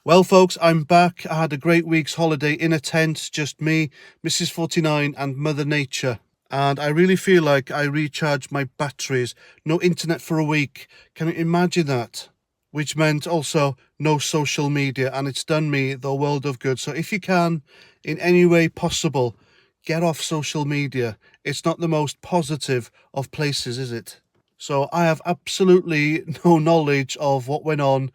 Well, folks, I'm back. I had a great week's holiday in a tent, just me, Mrs. 49 and Mother Nature. And I really feel like I recharged my batteries. No internet for a week. Can you imagine that? Which meant also no social media, and it's done me the world of good. So if you can, in any way possible, get off social media. It's not the most positive of places, is it? So I have absolutely no knowledge of what went on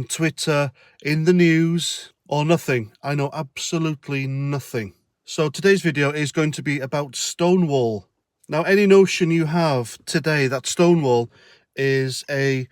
Twitter, in the news, or nothing. I know absolutely nothing. So today's video is going to be about Stonewall. Now, any notion you have today that Stonewall is a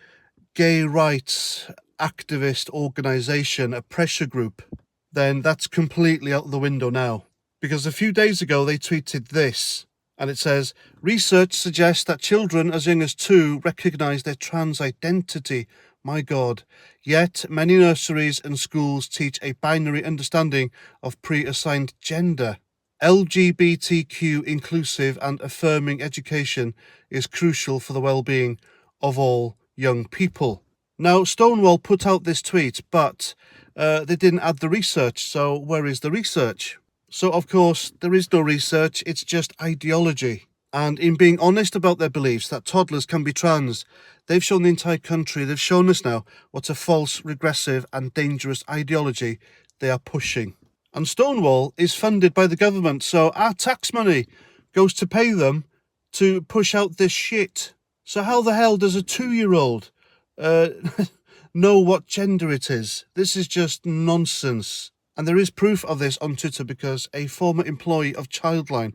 gay rights activist organization, a pressure group, then that's completely out the window now. Because a few days ago they tweeted this, and it says, research suggests that children as young as 2 recognize their trans identity. My God. Yet many nurseries and schools teach a binary understanding of pre-assigned gender. LGBTQ inclusive and affirming education is crucial for the well-being of all young people. Now, Stonewall put out this tweet, but they didn't add the research. So where is the research? So, of course, there is no research. It's just ideology. And in being honest about their beliefs that toddlers can be trans, they've shown the entire country, they've shown us now what a false, regressive and dangerous ideology they are pushing. And Stonewall is funded by the government, so our tax money goes to pay them to push out this shit. So how the hell does a 2-year-old know what gender it is? This is just nonsense. And there is proof of this on Twitter because a former employee of Childline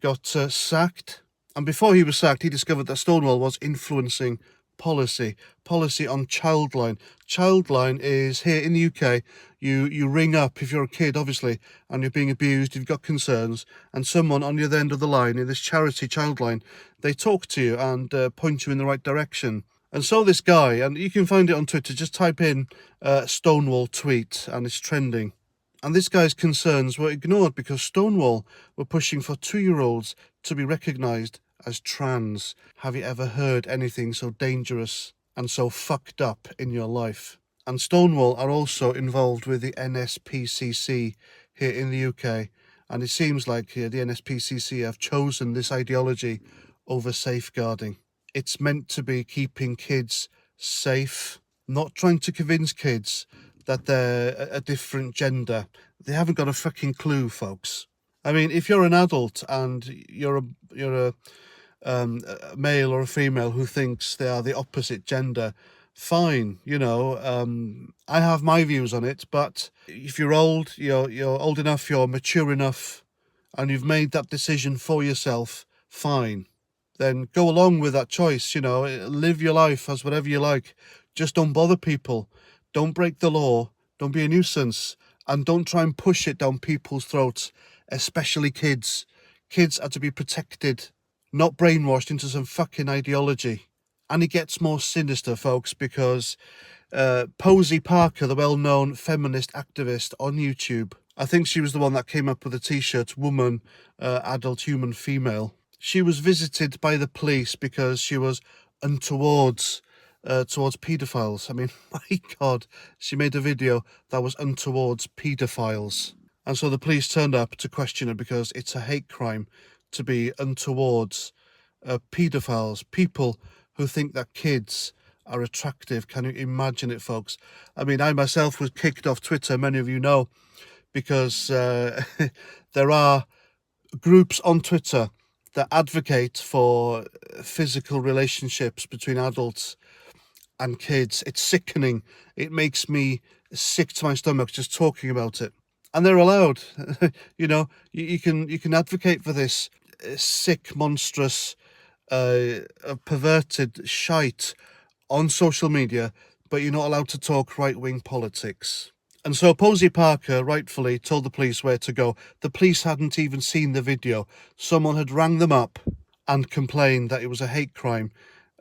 got sacked. And before he was sacked, he discovered that Stonewall was influencing policy on Childline. Childline is here in the UK. You ring up if you're a kid, obviously, and you're being abused, you've got concerns, and someone on the other end of the line in this charity Childline, they talk to you and point you in the right direction. And so this guy, and you can find it on Twitter, just type in Stonewall Tweet and it's trending. And this guy's concerns were ignored because Stonewall were pushing for 2-year-olds to be recognised as trans. Have you ever heard anything so dangerous and so fucked up in your life? And Stonewall are also involved with the NSPCC here in the UK. And it seems like the NSPCC have chosen this ideology over safeguarding. It's meant to be keeping kids safe, not trying to convince kids that they're a different gender. They haven't got a fucking clue, folks. I mean, if you're an adult and you're a male or a female who thinks they are the opposite gender, fine, I have my views on it, but if you're old, you're old enough, you're mature enough, and you've made that decision for yourself, fine. Then go along with that choice, live your life as whatever you like. Just don't bother people. Don't break the law, don't be a nuisance, and don't try and push it down people's throats, especially kids. Kids are to be protected, not brainwashed into some fucking ideology. And it gets more sinister, folks, because Posey Parker, the well-known feminist activist on YouTube, I think she was the one that came up with the t-shirt, woman, adult, human, female. She was visited by the police because she was untowards towards paedophiles. I mean, my God, she made a video that was untowards paedophiles. And so the police turned up to question her because it's a hate crime to be untowards paedophiles, people who think that kids are attractive. Can you imagine it, folks? I mean, I myself was kicked off Twitter, many of you know, because there are groups on Twitter that advocate for physical relationships between adults and kids. It's sickening. It makes me sick to my stomach just talking about it. And they're allowed. You can advocate for this sick, monstrous, perverted shite on social media, but you're not allowed to talk right-wing politics. And so Posey Parker rightfully told the police where to go. The police hadn't even seen the video. Someone had rang them up and complained that it was a hate crime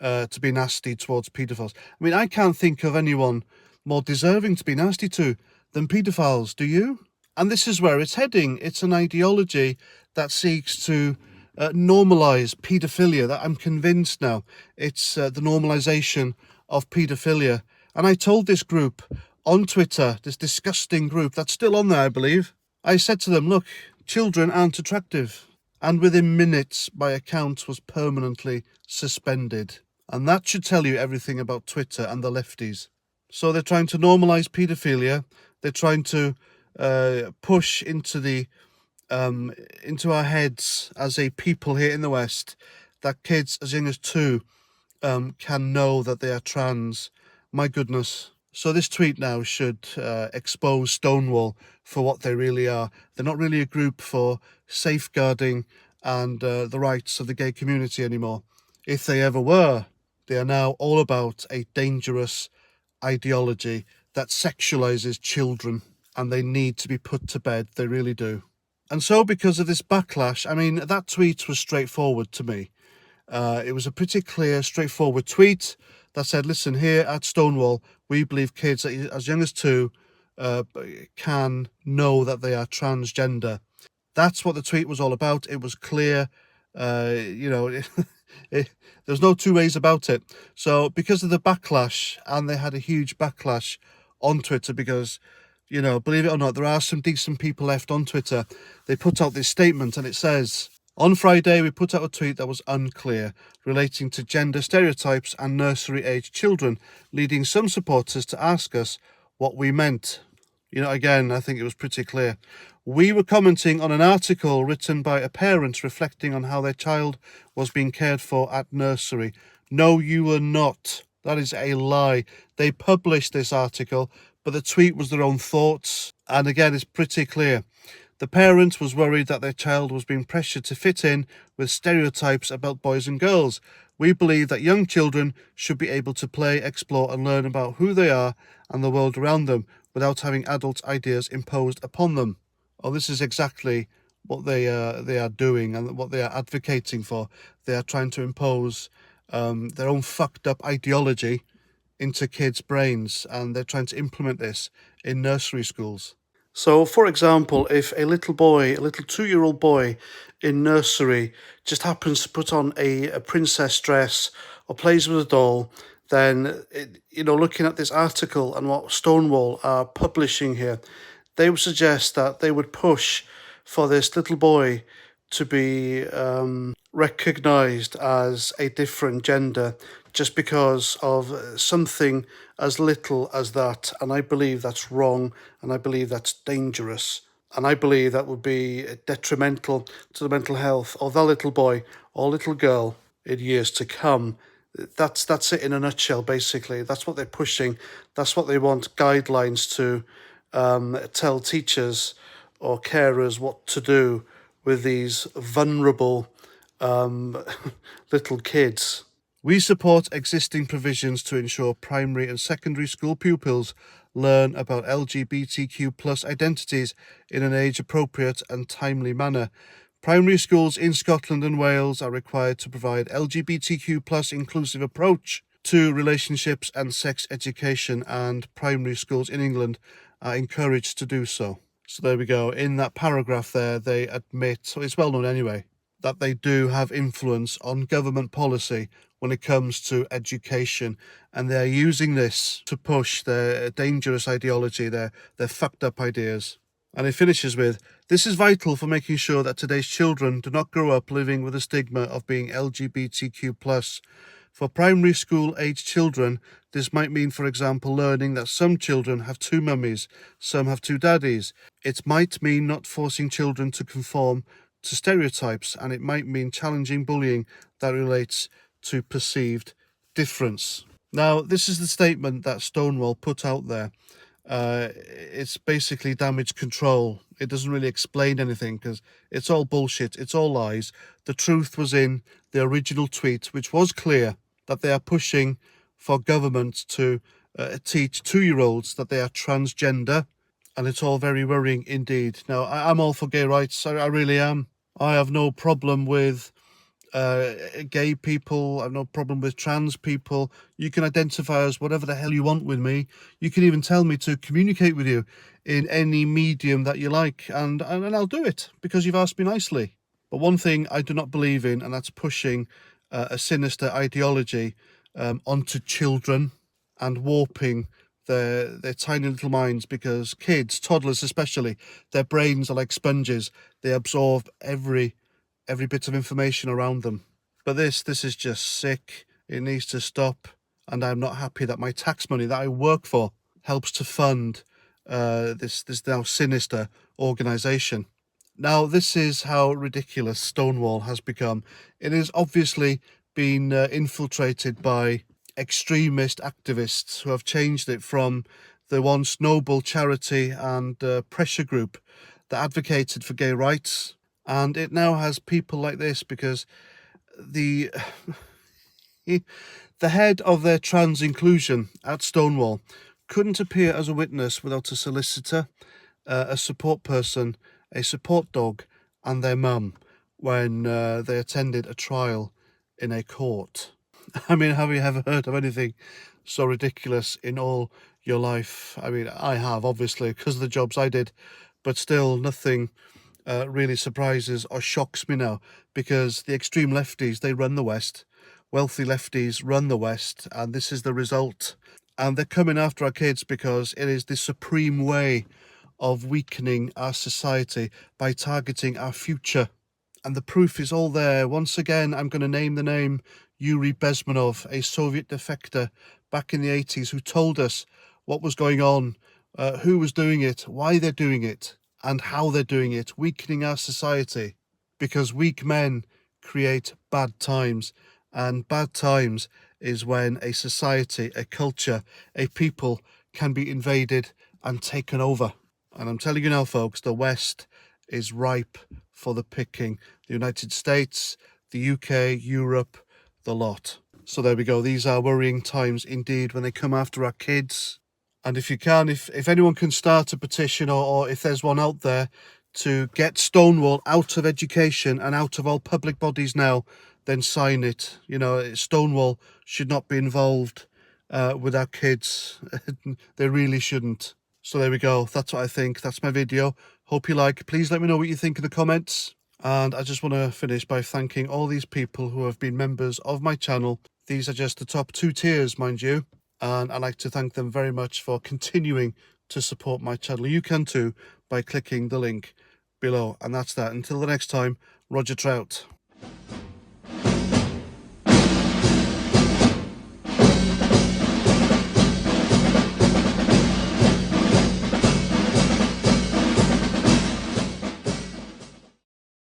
to be nasty towards paedophiles. I mean, I can't think of anyone more deserving to be nasty to than paedophiles, do you? And this is where it's heading. It's an ideology that seeks to normalise paedophilia. That I'm convinced now. It's the normalisation of paedophilia. And I told this group on Twitter, this disgusting group that's still on there, I believe. I said to them, look, children aren't attractive. And within minutes, my account was permanently suspended. And that should tell you everything about Twitter and the lefties. So they're trying to normalise paedophilia. They're trying to push into our heads as a people here in the West that kids as young as 2 can know that they are trans. My goodness. So this tweet now should expose Stonewall for what they really are. They're not really a group for safeguarding and the rights of the gay community anymore. If they ever were, they are now all about a dangerous ideology that sexualizes children, and they need to be put to bed. They really do. And so because of this backlash, I mean, that tweet was straightforward to me. It was a pretty clear, straightforward tweet that said, listen, here at Stonewall, we believe kids as young as 2 can know that they are transgender. That's what the tweet was all about. It was clear, there's no two ways about it. So because of the backlash, and they had a huge backlash on Twitter because, believe it or not, there are some decent people left on Twitter. They put out this statement and it says, on Friday, we put out a tweet that was unclear relating to gender stereotypes and nursery-age children, leading some supporters to ask us what we meant. Again, I think it was pretty clear. We were commenting on an article written by a parent reflecting on how their child was being cared for at nursery. No, you were not. That is a lie. They published this article, but the tweet was their own thoughts. And again, it's pretty clear. The parent was worried that their child was being pressured to fit in with stereotypes about boys and girls. We believe that young children should be able to play, explore, and learn about who they are and the world around them without having adult ideas imposed upon them. Oh, this is exactly what they are doing and what they are advocating for. They are trying to impose their own fucked up ideology into kids' brains, and they're trying to implement this in nursery schools. So, for example, if a little 2-year-old boy in nursery just happens to put on a princess dress or plays with a doll, then, looking at this article and what Stonewall are publishing here, they would suggest that they would push for this little boy to be recognised as a different gender just because of something as little as that. And I believe that's wrong, and I believe that's dangerous. And I believe that would be detrimental to the mental health of that little boy or little girl in years to come. That's it in a nutshell, basically. That's what they're pushing. That's what they want guidelines to tell teachers or carers what to do with these vulnerable little kids. We support existing provisions to ensure primary and secondary school pupils learn about LGBTQ plus identities in an age-appropriate and timely manner. Primary schools in Scotland and Wales are required to provide LGBTQ plus inclusive approach to relationships and sex education, and primary schools in England are encouraged to do so. So there we go. In that paragraph there, they admit, so it's well known anyway, that they do have influence on government policy when it comes to education, and they're using this to push their dangerous ideology, their fucked up ideas. And it finishes with, this is vital for making sure that today's children do not grow up living with the stigma of being LGBTQ+. For primary school age children, this might mean, for example, learning that some children have 2 mummies, some have 2 daddies. It might mean not forcing children to conform to stereotypes, and it might mean challenging bullying that relates to perceived difference. Now, this is the statement that Stonewall put out there. It's basically damage control. It doesn't really explain anything because it's all bullshit. It's all lies. The truth was in the original tweet, which was clear that they are pushing for government to teach 2-year-olds that they are transgender. And it's all very worrying indeed. Now, I'm all for gay rights. I really am. I have no problem with gay people. I have no problem with trans people. You can identify as whatever the hell you want with me. You can even tell me to communicate with you in any medium that you like, and I'll do it because you've asked me nicely. But one thing I do not believe in, and that's pushing a sinister ideology onto children and warping their tiny little minds, because kids, toddlers especially, their brains are like sponges. They absorb every bit of information around them. But this is just sick. It needs to stop. And I'm not happy that my tax money that I work for helps to fund this now sinister organisation. Now, this is how ridiculous Stonewall has become. It has obviously been infiltrated by extremist activists who have changed it from the once noble charity and pressure group that advocated for gay rights. And it now has people like this, because the the head of their trans inclusion at Stonewall couldn't appear as a witness without a solicitor, a support person, a support dog, and their mum when they attended a trial in a court. I mean, have you ever heard of anything so ridiculous in all your life? I mean, I have, obviously, because of the jobs I did, but still nothing really surprises or shocks me now, because the extreme lefties, they run the West. Wealthy lefties run the West, and this is the result. And they're coming after our kids because it is the supreme way of weakening our society by targeting our future. And the proof is all there. Once again, I'm going to name the name Yuri Bezmenov, a Soviet defector back in the 80s, who told us what was going on, who was doing it, why they're doing it, and how they're doing it, weakening our society. Because weak men create bad times, and bad times is when a society, a culture, a people can be invaded and taken over. And I'm telling you now, folks, the West is ripe for the picking. The United States, the UK, Europe, the lot. So there we go. These are worrying times indeed when they come after our kids. And if you can, if anyone can start a petition, or if there's one out there, to get Stonewall out of education and out of all public bodies now, then sign it. You know, Stonewall should not be involved with our kids. They really shouldn't. So there we go. That's what I think. That's my video. Hope you like. Please let me know what you think in the comments. And I just want to finish by thanking all these people who have been members of my channel. These are just the top 2 tiers, mind you. And I'd like to thank them very much for continuing to support my channel. You can too by clicking the link below. And that's that. Until the next time, Roger Trout.